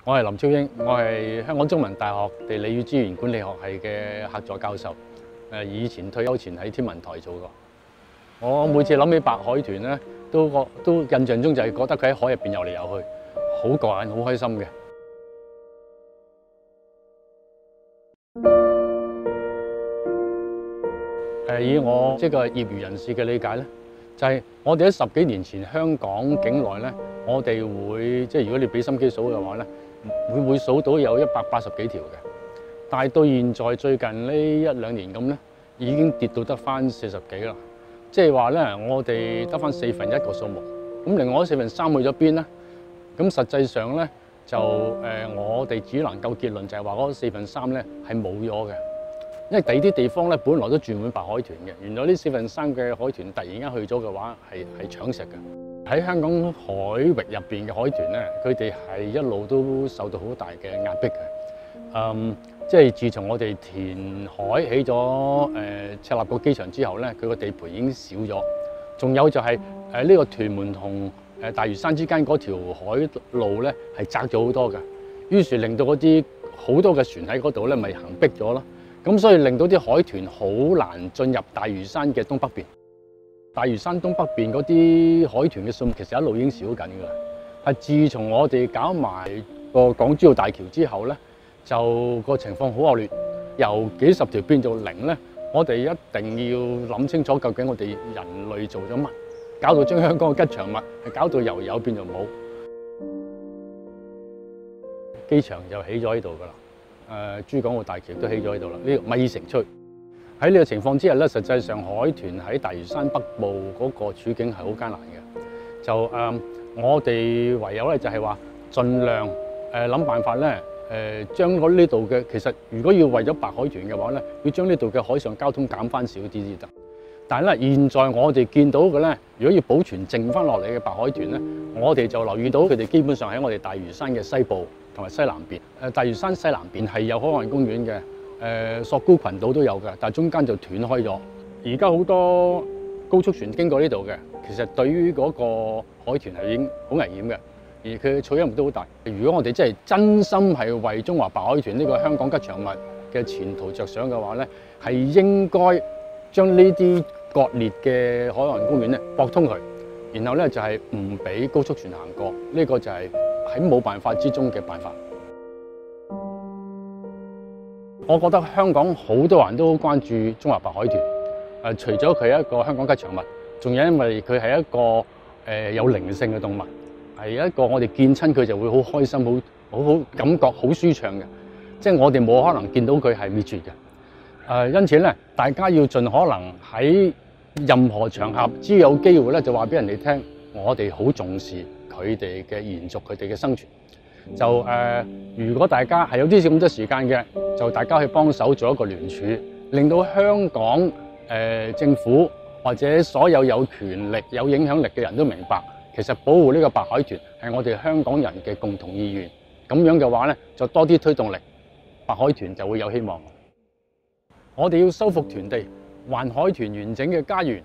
我係林超英，我係香港中文大學地理與資源管理學系嘅客座教授。以前退休前喺天文台做過。我每次諗起白海豚咧，都印象中就係覺得佢喺海入邊游嚟游去，好過癮，好開心嘅。以我即係個業餘人士嘅理解咧，就係我哋喺10幾年前香港境內咧，我哋會即係如果你俾心機數嘅話咧，會數到有180幾條嘅。但係到現在最近呢1、2年咁咧，已經跌到得返40幾啦。即係話咧，我哋得返1/4個數目。咁另外3/4去咗邊咧？咁實際上咧，就我哋只能夠結論就係話嗰3/4咧係冇咗嘅。因為第二啲地方咧，本來都住滿白海豚嘅，原來呢3/4嘅海豚突然間去咗嘅話，係搶食嘅。喺香港海域入邊嘅海豚咧，佢哋係一路都受到好大嘅壓迫嘅。即係自從我哋填海起咗赤鱲角機場之後咧，佢個地盤已經少咗。仲有就係呢個屯門同大嶼山之間嗰條海路咧係窄咗好多嘅，於是令到嗰啲好多嘅船喺嗰度咧咪行逼咗咯。咁所以令到啲海豚好難進入大嶼山嘅東北邊。大嶼山東北邊嗰啲海豚嘅數目其實一路已經少緊㗎啦。係自從我哋搞埋個港珠澳大橋之後咧，就個情況好惡劣，由幾十條變到0咧。我哋一定要諗清楚，究竟我哋人類做咗乜，搞到將香港嘅吉祥物係搞到由有變做冇。機場就起咗喺度㗎啦。珠港澳大橋都起咗喺度啦，呢個米已成炊。喺呢個情況之下咧，實際上海豚喺大嶼山北部嗰個處境係好艱難嘅。就我哋唯有咧就係話，盡量諗辦法咧，將呢度嘅其實如果要為咗白海豚嘅話咧，要將呢度嘅海上交通減翻少啲先得。但係咧，現在我哋見到嘅咧，如果要保存剩翻落嚟嘅白海豚咧，我哋就留意到佢哋基本上喺我哋大嶼山嘅西部同埋西南邊。大嶼山西南邊係有海岸公園嘅，索罟群島都有嘅，但係中間就斷開咗。而家好多高速船經過呢度嘅，其實對於嗰個海豚係已經好危險嘅，而佢嘅噪音都好大。如果我哋真係真心係為中華白海豚呢個香港吉祥物嘅前途着想嘅話咧，係應該將呢啲割裂嘅海岸公園咧駁通佢，然後咧就係唔俾高速船行過，呢個就係喺冇辦法之中嘅辦法。我覺得香港好多人都好關注中華白海豚，除咗佢係一個香港吉祥物，仲有因為佢係一個有靈性嘅動物，係一個我哋見親佢就會好開心、好感覺好舒暢嘅，即係我哋冇可能見到佢係滅絕嘅。因此咧，大家要盡可能喺任何場合，只要有機會咧，就話俾人哋聽，我哋好重視佢哋嘅延續，佢哋嘅生存。就如果大家係有啲咁多時間嘅，就大家去幫手做一個聯署，令到香港政府或者所有有權力、有影響力嘅人都明白，其實保護呢個白海豚係我哋香港人嘅共同意願。咁樣嘅話咧，就多啲推動力，白海豚就會有希望。我哋要修復豚地，還海豚完整嘅家園。